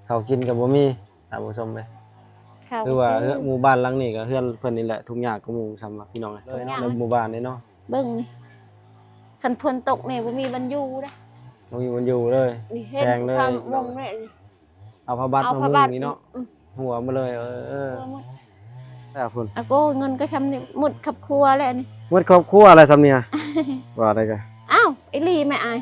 เขากินก็บ่มีท่านผู้ชมเด้คือว่าหมู่บ้านหลังนี้ก็เฮือนเพิ่นนี่แหละทุกอย่างก็หมู่ซ้ำว่าพี่น้องเลยในหมู่บ้านนี่เนาะเบิ่งนี่คันฝนตกนี่บ่มีบรรยูเด้อบ่มีมันอยู่เลยเฮ็ดความวงเลยเอาผ้าบัดมามุงนี่เนาะหัวมาเลยแต่พุ่นอะโกเงินก็ทำนี่หมดครอบครัวแล้วนี่หมดครอบครัวอะไรซ้ำเนี่ยว่าได้ก็อ้าวไอ้ลี่แม่อาย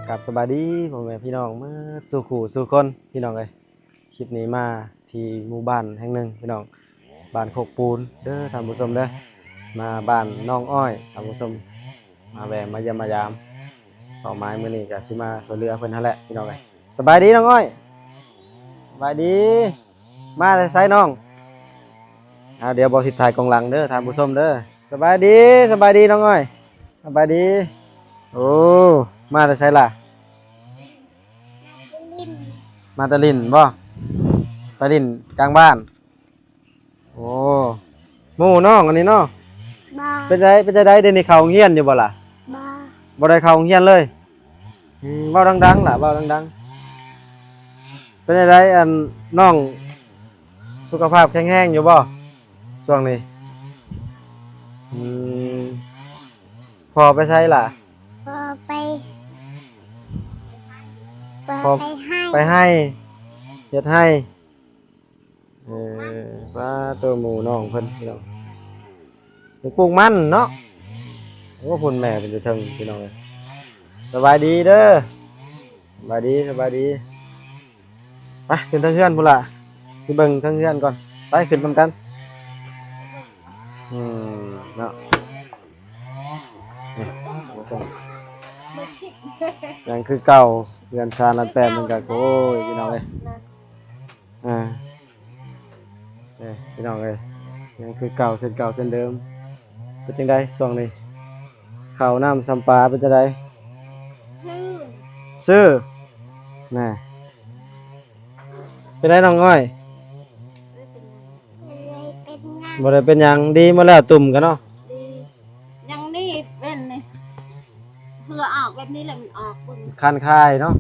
กับสบายดีพ่อแม่พี่น้องมาสู่ขู่สู่คนพี่น้องเอ้ยคลิปนี้มาที่หมู่บ้านแห่งหนึ่งพี่น้องบ้านโคกปูนเด้อท่านผู้ชมเด้อมาบ้านน้องอ้อยท่านผู้ชมมาแวะมาเยี่ยมมายามต่อไม้มื้อนี้ก็สิมาช่วยเหลือเพิ่นนั่นแหละพี่น้องเอ้ยสบายดีน้องอ้อยสบายดีมาแต่ไสน้องเดี๋ยวบอกทิศทายกองหลังเด้อท่านผู้ชมเด้อสบายดีน้องอ้อยสบายดีโอ้มาแต่ไสล่ะมาตะลินบ่ตะลินกลางบ้านโอ้หมู่น้องอันนี้เนาะเป็นใจได้เดี๋ยวนี้เข้าโรงเรียนอยู่บ่ล่ะบ่ได้เข้าโรงเรียนเลยเว้าดังๆล่ะเว้าดังๆเป็นใจอันน้องสุขภาพแข็งแรงอยู่บ่ช่วงนี้พอไปใช้ล่ะพอไปให้เฮ็ดให้ว่าตัวหมูน้องเพิ่นพี่น้องปลูกมันเนาะว่าพุ่นแม่เป็นจะถึงพี่น้องสบายดีเด้อสบายดีไปขึ้นทางเฮือนพุ่นล่ะสิเบิ่งทางเฮือนก่อนไปขึ้นนำกันเนาะยังคือเก่าเรือนชาลันแปดมันก็โอ้ยพี่น้องเอ้ยพี่น้องเอ้ยยังคือเก่าเส้นเดิมเป็นจังได๋ช่วงนี้ข้าวน้ำซ้ำปลาเป็นจังได๋ซื้อน่ะเป็นไดน้องอ้อยบ่ได้เป็นหยังดีมาแล้วตุ่มกันเนาะยังนี่เป็นนี่เพื่อออกแบบนี้แหละมันออกเบิ่งคันคายเนาะ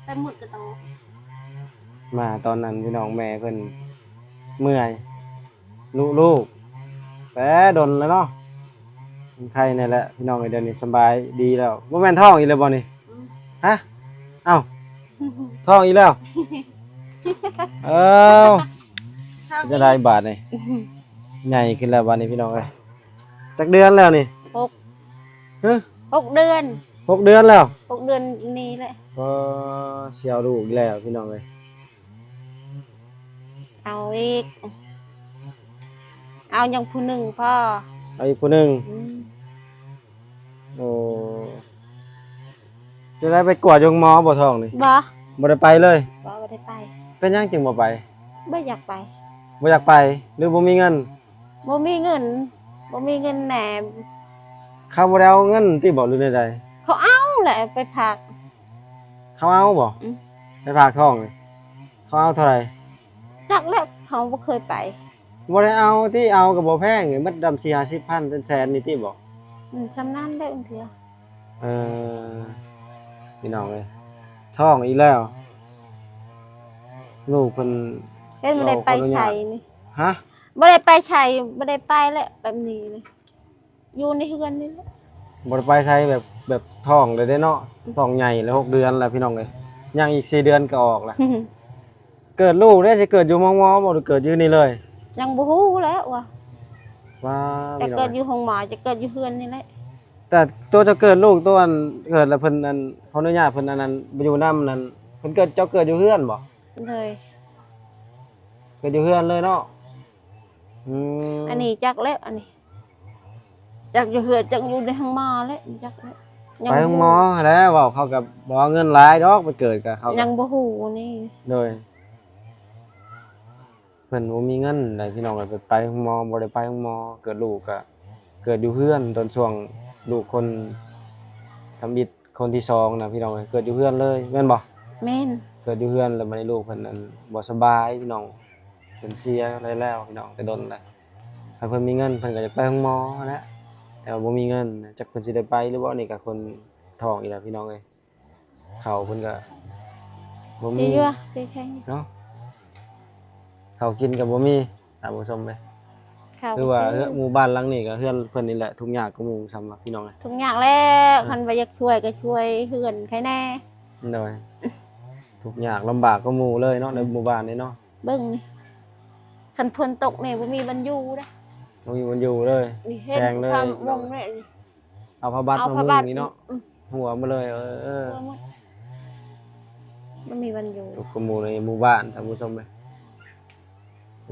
แต่หมดก็โตมาตอนนั้นพี่น้องแม่เพิ่นเมื่อยลูกแป๊ดนแล้วเนาะใครนี่แหละพี่น้องเดี๋ยวนี้สบายดีแล้วบ่แม่นท้องอีกแล้วบ่นี่ฮะเอ้าท้องอีกแล้วจะได้บาทนี่ใหญ่ขึ้นแล้วบาทนี้พี่น้องเอ้ยจักเดือนแล้วนี่6 เดือน6 เดือนแล้ว6 เดือนนี้แหละเสียวลูกแล้วพี่น้องเอ้ยเอาอีกเอายังผู้หนึ่งพ่อเอาอีกผู้หนึ่งโอ้จะได้ไปกวดยงหมอบ่ท้องนี่บ่ได้ไปเลยบ่ได้ไปเป็นยังจึงบ่ไปบ่อยากไปบ่อยากไปหรือบ่มีเงินบ่มีเงินแหน่เขาบ่ได้เอาเงินติบ่หรือใดเขาเอาแหละไปฝากเขาเอาบ่ไปฝากท้องนี่เขาเอาเท่าไหร่จักแล้วเขาบ่เคยไปบ่ได้เอาที่เอาก็บ่แพงมันดำ 4-50,000 เป็นแสนนี่ติบ่ชำนาญได้เทื่อพี่น้องเอ้ยท้องอีกแล้วลูกเพิ่นเฮ็ดบ่ได้ไปไสนี่ฮะบ่ได้ไปไสบ่ได้ไปแล้วแบบนี้เลยอยู่ในเฮือนนี่แหละบ่ได้ไปไสแบบท้องเลยเด้เนาะท้องใหญ่แล้ว6 เดือนแล้วพี่น้องเอ้ยยังอีก4 เดือนก็ออกแล้วเกิดลูกได้สิเกิดอยู่มอบ่หรือเกิดอยู่นี่เลยยังบ่ฮู้แล้วว่าจะพี่น้องเกิดอยู่ห้องหมอจะเกิดอยู่เฮือนนี่แหละแต่ตัวจะเกิดลูกตัวอันเกิดแล้วเพิ่นอันขออนุญาตเพิ่นอันนั้นบ่อยู่นำนั่นเพิ่นเกิดอยู่เฮือนบ่เลยเกิดอยู่เฮือนเลยเนาะอันนี้จักแล้วอันนี้จักอยู่เฮือนจักอยู่ในห้องหมอแล้วจักแล้วไปห้องหมอแล้วเว้าเขาก็บ่เอาเงินหลายดอกไปเกิดกับเขายังบ่ฮู้นี่โดยเพิ่นบ่มีเงินได้พี่น้องก็ไปห้องหมอบ่ได้ไปห้องหมอเกิดลูกก็เกิดอยู่เฮือนตอนช่วงลูกคนทำบิดคนที่2นะพี่น้องเกิดอยู่เฮือนเลยแม่นบ่แม่นเกิดอยู่เฮือนแล้วมาในลูกเพิ่นนั้นบ่สบายพี่น้องเพิ่นเสียแล้วพี่น้องแต่ดนแล้ว ถ้าเพิ่นมีเงินเพิ่นก็จะไปโรงหมอแหละแต่ว่าบ่มีเงินจักเพิ่นสิได้ไปหรือบ่นี่ก็คนท้องอีกแล้วพี่น้องเอ้ยข้าวเพิ่นก็บ่ ดี มี อยู่อะดีแข็ง เนาะข้าวกินก็บ่มีท่านผู้ชมเอ้ย ข้าว คือว่าหมู่บ้านหลังนี้ก็เฮือนเพิ่นนี่แหละทุกอย่างก็หมู่ซ้ำว่าพี่น้องเอ้ย ทุกอย่างแล้วคันว่าอยากช่วยก็ช่วยเฮือนใครแน่ โดยทุกอย่างลำบากก็หมู่เลยเนาะในหมู่บ้านนี่เนาะ เบิ่งนี่คันฝนตกนี่บ่มีบรรยูเด้อ บ่มีวันอยู่เลย นี่เห็น แพงเลย ความวงนี่นี่ เอาผ้าบัด เอา มา ผ้า มุ บั ง ด นี่เนาะ อืม หัวมาเลยกลัวหมดมันมีบรรยู ทุกหมู่ในหมู่บ้านท่านผู้ชมเลย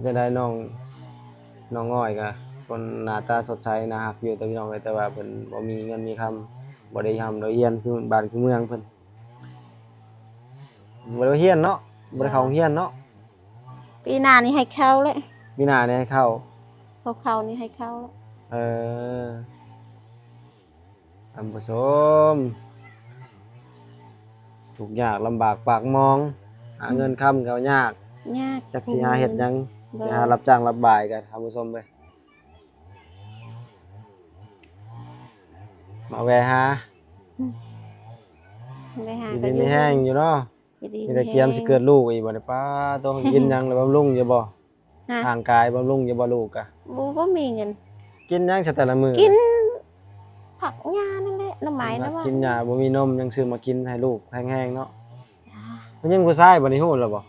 จะได้น้องอ้อยก็คนหน้าตาสดใสน่ารักอยู่แต่พี่น้องเอ้ยแต่ว่าเพิ่นบ่มีเงินมีคำบ่ได้ทำได้เรียนคือบ้านคือเมืองเพิ่นบ่ได้เรียนเนาะบ่ได้เข้าโรงเรียนเนาะ ปีหน้านี่ให้เข้าเลย มีหน้าได้ให้เข้า เขานี่ให้เข้าแล้ว เออท่านผู้ชมทุกข์ยากลำบากปากมองหาเงินค้ำก็ยาก ยาก จักสิหาเฮ็ดหยัง บ่ ไปหารับจ้างรับบ่ายกันท่านผู้ชมไปมาแวะหา ได้หา อยู่ ก็ ดี อยู่ มีแห้งอยู่เนาะ อยู่ดี มีแต่เกียมสิเกิดลูกอีกบ่ได้ป้าต้องกินหยังแล้วบำรุงอย่าบ่ ฮะ ร่างกายบำรุงอย่าบ่ลูกอะ บ่มีเงิน กินหยังซะแต่ละมื้อ กินผักหญ้านั่นแหละหน้ำไม้นะว่า กินหญ้าบ่มีนมยังซื้อมากินให้ลูกแห้งๆเนาะมันยังผู้ชายบ่ได้ฮู้แล้วบ่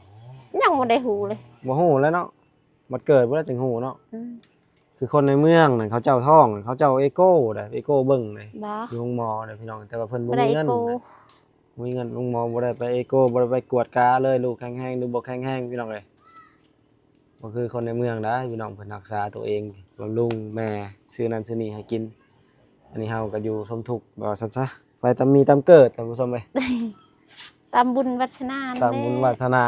ยังบ่ได้หูเลย บ่ฮู้แล้วเนาะบัดเกิดบ่ได้จังฮู้เนาะ อืม คือคนในเมืองนั่นเขาเจ้าท้องเขาเจ้าเอโก้ได้เอโก้เบิ่งเลย บ่ อยู่โรงหมอเด้อพี่น้องแต่ว่าเพิ่นบ่ บ่ได้ มีเงิน โก มีเงินลุงหมอบ่ได้ไปเอโก้บ่ได้ไปกวดกาเลยลูกแข็งๆหรือบ่แข็งๆพี่น้องเอ้ยบ่คือคนในเมืองได้พี่น้องเพิ่นรักษาตัวเองบำรุงแม่ซื้อนั่นซื้อนี่ให้กิน อันนี้เฮาก็อยู่สมทุกข์บ่ว่าซั่นซะไปตามมีตามเกิดท่านผู้ชมเอ้ย ตามบุญวัฒนา ตามบุญวาสนา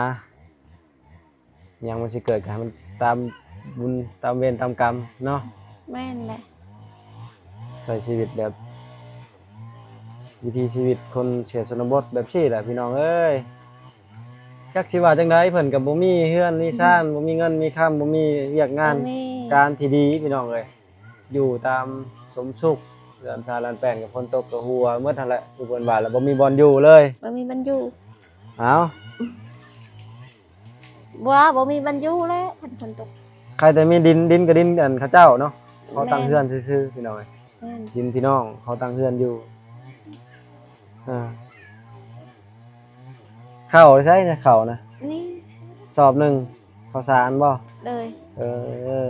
หยังมันสิเกิดก็ให้มันตามบุญตามเวรตามกรรมเนาะ แม่นแหละ ใช้ชีวิตแบบ วิถีชีวิตคนเชื้อชนบทแบบซี่แหละพี่น้องเอ้ยจักสิว่าจังไดเพิ่นก็บ่มีเฮือนมีซ่านบ่มีเงินมีค่ำบ่มีเวียกงาน บ่มี การที่ดีพี่น้องเอ้ยอยู่ตามสมสุขเรือนชาลานแป้นกับฝนตกกับหัวเมื่อทันแหละทุกคนว่าแล้วบ่มีบ่อนอยู่เลย บ่มีบรรยู เอ้า บ่มีบรรยูแล้วคันฝนตก ใครแต่มีดินกับดินอันเขาเจ้าเนาะเขาตั้งเฮือนซื่อๆพี่น้องเอ้ย แม่น ดินพี่น้องเขาตั้งเฮือนอยู่เข้าใช่นะเข้านะ นี่ สอบหนึ่งข้าวสารบ่ เลย เออ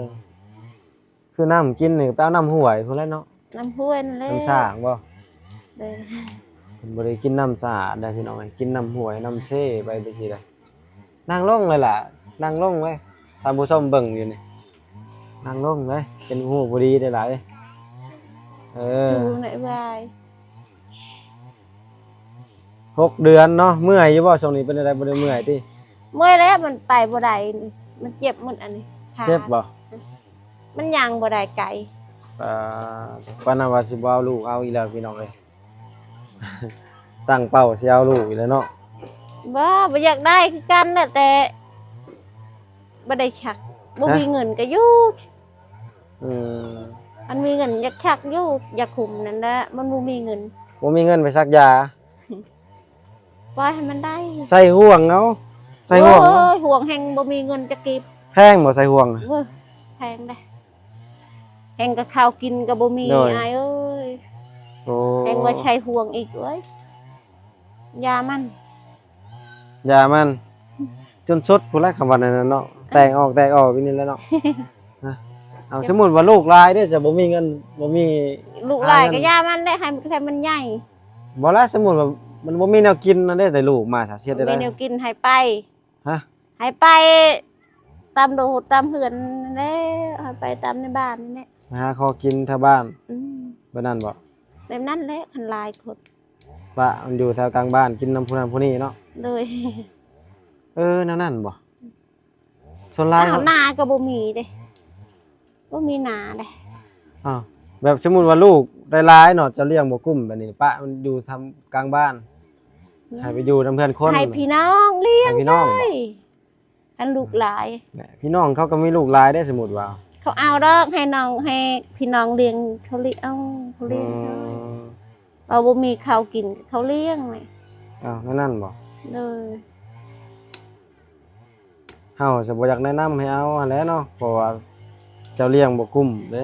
คือน้ำกินนี่ไปเอาน้ำห้วยพุ่นแหล้วเนาะ น้ำห้วยนั่นแหละ น้ำสร้างบ่ เลย เพิ่นบ่ได้กินน้ำสะอาดได้พี่น้องเอ้ยกินน้ำห้วยน้ำเซ่ไปสิได้นั่งลงเลยล่ะนั่งลงไว้ท่านผู้ชมเบิ่งอยู่นี่นั่งลงเลยเป็นหูบ่ดีได้หลายเออ อยู่ไหนวาย 6 เดือนเนาะเมื่อยอยู่บ่ช่วงนี้เป็นอะไรบ่ได้เมื่อยติ เมื่อยแล้วมันไปบ่ได้นี่มันเจ็บหมดอันนี้ขา เจ็บบ่ มันย่างบ่ได้ไกล อ่าปานนั้นว่าสิบ่เอาลูกเอาอีกแล้วพี่น้องเอ้ย ตั้งเป้าสิเอาลูกอีกแล้วเนาะ บ่อยากได้คือกันน่ะแต่บ่ได้ชักบ่มีเงินก็อยู่ อืม มันมีเงินอยากชักอยู่อยากคุมนั่นแหละมันบ่มีเงิน บ่มีเงินไปซักยา ปล่อยให้มันได้ ใส่ห่วงเอาใส่ห่วง โอ้ยห่วงแห่งบ่มีเงินจะเก็บ แพงบ่ใส่ห่วงน่ะ เว้ยแพงได้แห่งกับข้าวกินก็บ่มี โดย อายเอ้ย โอ้ แห่งว่าใช้ห่วงอีกเอ้ยยามัน ยามัน จนสุดพุ่นแหละคำว่านั้นน่ะเนาะแตกออกอีกนี่แหล้วเนาะ ฮะเอาสมมุติว่าลูกหลายเด้อจะบ่มีเงินบ่มี ลูกหลายก็ยามันได้ให้มันใหญ่ บ่ละสมมุติว่ามันบ่มีแนวกินนั่นเด้แต่ลูกมาสาเสียได้ มี ได้ แนวกินให้ไป ฮะ ให้ไปตามโดดตามเหือนนั่นแหละให้ไปตามในบ้านนั่นแหละ หาขอกินแถวบ้าน อืม บ่นั่นบ่ แบบนั้นแหละคันหลายคน ปะมันอยู่แถวกลางบ้านกินน้ำผู้นั้นผู้นี้เนาะ เลย แนวนั้นบ่ส่วนหลาย อ้าวนาก็บ่มีเด้บ่มีนาเด้ อ้าวแบบสมมุติว่าลูกหลายๆเนาะจะเลี้ยงบ่กุ้มแบบนี้ปะมันอยู่ทำกลางบ้านให้ไปอยู่นำเพื่อนคน ให้พี่น้องเลี้ยง ให้พี่น้องบ่ ใช่อันลูกหลาย เนี่ยพี่น้องเขาก็มีลูกหลายได้สมมุติว่า เขาเอาดอกให้น้องให้พี่น้องเลี้ยงเขาเลี้ยงเอาเขาเลี้ยงเอาเราบ่มีข้าวกินเขาเลี้ยงเลย อ้าวนั่นบ่ เลย เฮาสิบ่อยากแนะนำให้เอาหั่นแหละเนาะเพราะว่าเจ้าเลี้ยงบ่กุ้มเด้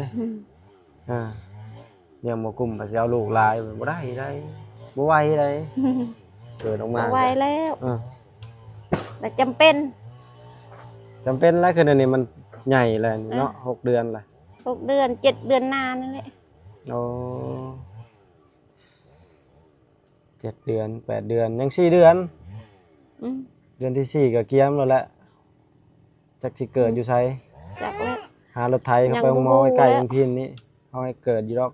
อ่าเลี้ยงบ่กุ้มก็สิเอาลูกหลายบ่ได้บ่ไหวได้เกิดออกมา เอาไว้แล้ว เออ แต่จำเป็น จำเป็นแล้วคือเดี๋ยวนี้มันใหญ่แล้วนี่เนาะ6 เดือนละ 6 เดือน7 เดือนนานนั่นแหละ โอ้7 เดือน 8 เดือนยัง4 เดือน อืม เดือนที่4ก็เกียมแล้วแหละจักสิเกิดอยู่ไส จักแล้ว หารถไถเข้าไป ยังบ่ มองใกล้ รู้แล้ว ๆพินนี่เอาให้เกิดอยู่ดอก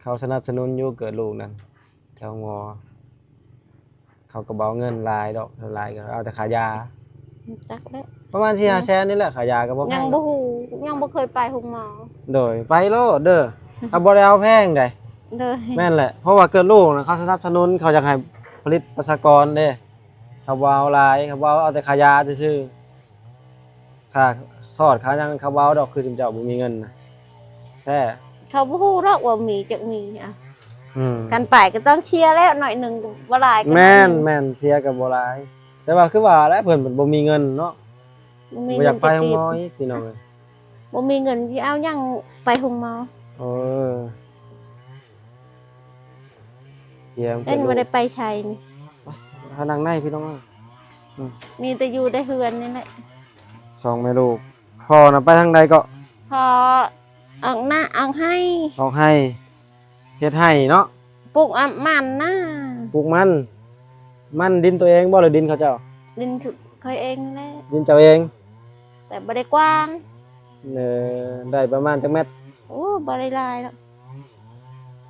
เขาสนับสนุนอยู่เกิดลูกนั่นแถวงอเขาก็บ่เอาเงินหลายดอกหลายก็เอาแต่ขายา จักแล้ว ประมาณ4-5 แสนนี่แหละขายาก็บ่แพ ยัง ง บ่ฮู้ยังบ่เคยไปโรงหมอ โดยไปโลดเด้อเอาบ่ได้เอาแพงได้ เลย แม่นแหละเพราะว่าเกิดลูกนะเขาสนับสนุนเขาอยากให้ผลิตประชากรเด้เขาบ่เอาหลายเขาบ่เอาแต่ขายาซื่อๆค่าทอดค่าหยังเขาบ่เอาดอกคือจุมเจ้าบ่มีเงินนะแท้ เขาบ่ฮู้หรอกว่ามีจักมีอ่ะ อืม กันไปก็ต้องเชียร์แล้วหน่อยหนึงบ่หลายก็ แม่นแม่นเสียก็บ่หลาย แต่ว่าคือว่าแล้วเพิ่นบ่มีเงินเนาะ บ่มี บ่อ เงิ ยาน กไป จะ โรง กิ หม น ออีกพี่น้องเอ้ย บ่มีเงินสิเอาหยังไปโรงหมอ เออเยี่ยม เล่นบ่ได้ไปไสนี่ ถ้านั่งในพี่น้องเอ้ย มีแต่อยู่แต่เฮือนนี่แหละ สองแม่ลูกพ่อน่ะไปทางใดก็ พอออกหน้าออกให้ ออกให้เฮ็ดให้เนาะ ปลูกอ่ะมันนะ ปลูกมันดินตัวเองบ่หรือดินเขาเจ้า ดินถูกเคยเองแหละ ดินเจ้าเอง แต่บ่ได้กว้าง ได้ประมาณจักเม็ด โอ้บ่ได้หลายหรอก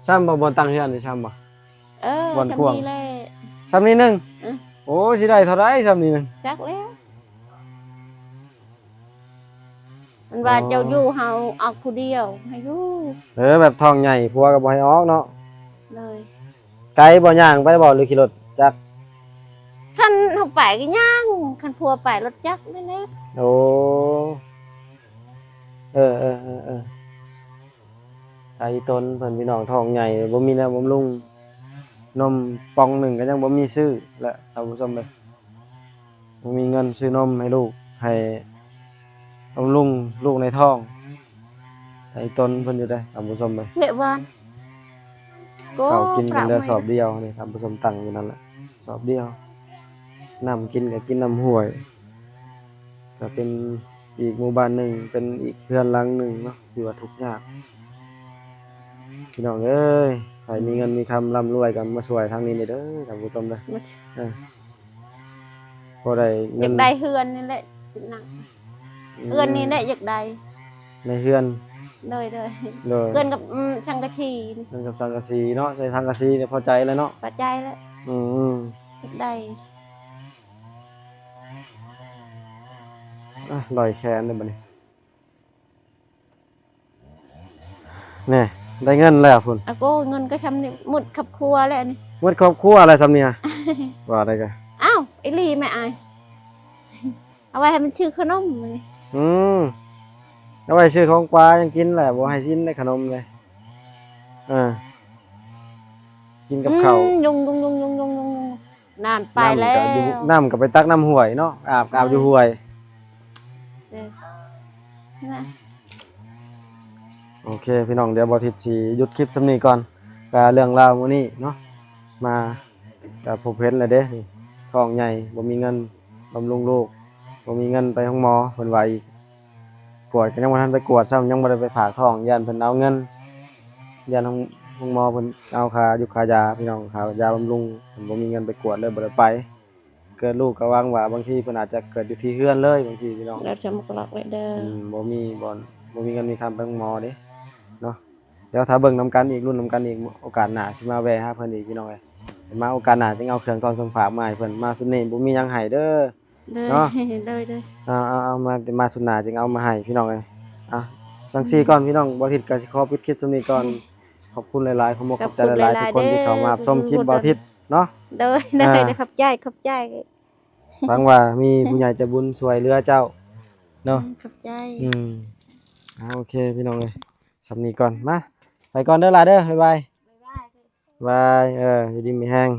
ซ้ำบ่บนตั้งเฮือนนี่ซ้ำบ่ เออ บ่อน จำ กว้าง นี้แหละ ซ้ำนี้หนึง อือ โอ้สิได้เท่าไรซ้ำนี้หนึง จักแล้วมันว่า อ๋อ เจ้าอยู่เฮาออกผู้เดียวให้อยู่ แบบท้องใหญ่ผัวก็บ่ให้ออกเนาะ เลย ไกลบ่ย่างไปบ่หรือขี่รถจักร คันเฮาไปก็ย่างคันพัวไปรถจักรนั่นแหละ โอ้ไกลต้นเพิ่นพี่น้องท้องใหญ่บ่มีแนวบำรุงนมป่องหนึงก็ยังบ่มีซื้อและท่านผู้ชมเด้อบ่มีเงินซื้อนมให้ลูกให้บำรุงลูกในท้องไอ้ต้นเพิ่นอยู่ได้ท่านผู้ชมเด้อ เละวานก็ เขากินกันเดือ ปะ สอบเดียวนี่ครับผสมตังอยู่นั่นแหละสอบเดียวน้ำกินก็กินน้ำห้วยก็เป็นอีกหมู่บ้านหนึ่งเป็นอีกเพื่อนหลังหนึ่งเนาะที่ว่าทุกข์ยากพี่น้องเอ้ยใครมีเงินมีคำร่ำรวยกันมาช่วยทางนี้เลยเด้อท่านผู้ชมเด้อพอได้ อ เงิ ยานกได้เฮือนนี่แหละนั่งเฮือนนี่แหละอยากได้ ในเฮือน เลย เลย เฮือนกับสังกะสี เงินกับสังกะสีเนาะใช้สังกะสีเนี่ยพอใจแล้วเนาะ ปัจจัยแล้ว อืม อยากได้ ลอยแคนเลยบัดนี้เนี่ยได้เงินแล้วพุ่น อะโก้เงินก็ทำนี่หมดขับครัวแล้วนี่ หมดครอบครัวอะไรซ้ำเนี่ย ว่าได้กัน อ้าวไอ้ลีแม่อายเอาไว้ให้มันชื่อขนมนี่ เอาไว้ซื้อของปลายังกินแหละบ่ให้กินได้ขนมเลยกินกับข้าว ยุงนานไปแล้ว น้ำกับไปตักน้ำห้วยเนาะอาบอยู่ห้วย เออนะ โอเคพี่น้องเดี๋ยวบ่ทิศสิหยุดคลิปสำนี้ก่อนก็เรื่องราวมื้อนี้เนาะมาก็พบเห็นแล้วเด้นี่ท้องใหญ่บ่มีเงินบำรุงลูกบ่มีเงินไปห้องหมอเพิ่นว่าอีกกวดก็ยังบ่ทันไปกวดซ้ำยังบ่ได้ไปฝากท้องย่านเพิ่นเอาเงินย่านห้องหมอเพิ่นเอาค่ายุกค่ายาพี่น้องค่ายาบำรุงเพิ่นบ่มีเงินไปกวดเลยบ่ได้ไปเกิดลูกก็หวังว่าบางทีเพิ่นอาจจะเกิดอยู่ที่เฮือนเลยบางทีพี่น้อง เราจะมากรอกไว้เด้อ บ่มีเงินมีคำไปห้องหมอเด้เนาะเดี๋ยวถ้าเบิ่งนํกันอีกรุ่นนํกันอีกโอกาสหน้าสิมาแวะหาเพิ่นอีกพี่น้องเอ้ยมาโอกาสหน้าจึงเอาเครื่องตอนเครื่องฝากมาให้เพิ่นมาสุดนี้บ่มีหยังให้เด้อ เด้อ เนาะ เด้อเด้อ เอามาสุดหน้าจึงเอามาให้พี่น้องเอ้ยสังซี่ก่อนพี่น้องบ่ทิศก็สิขอปิดคลิปตรงนี้ก่อนขอบคุณหลายๆขอบคุณขอบใจหลายๆทุกคนที่เข้ามารับชมคลิปบ่ทิศเนาะ เด้อนะครับใจขอบใจ ฟังว่ามีผู้ใหญ่ใจบุญช่วยเหลือเจ้าเนาะ ขอบใจ อืม โอเคพี่น้องเอ้ยสำนีก่อนมาไปก่อนเด้อล่ะเด้อบ๊ายบาย บ๊ายบาย บายอยู่ดีมีแห้ง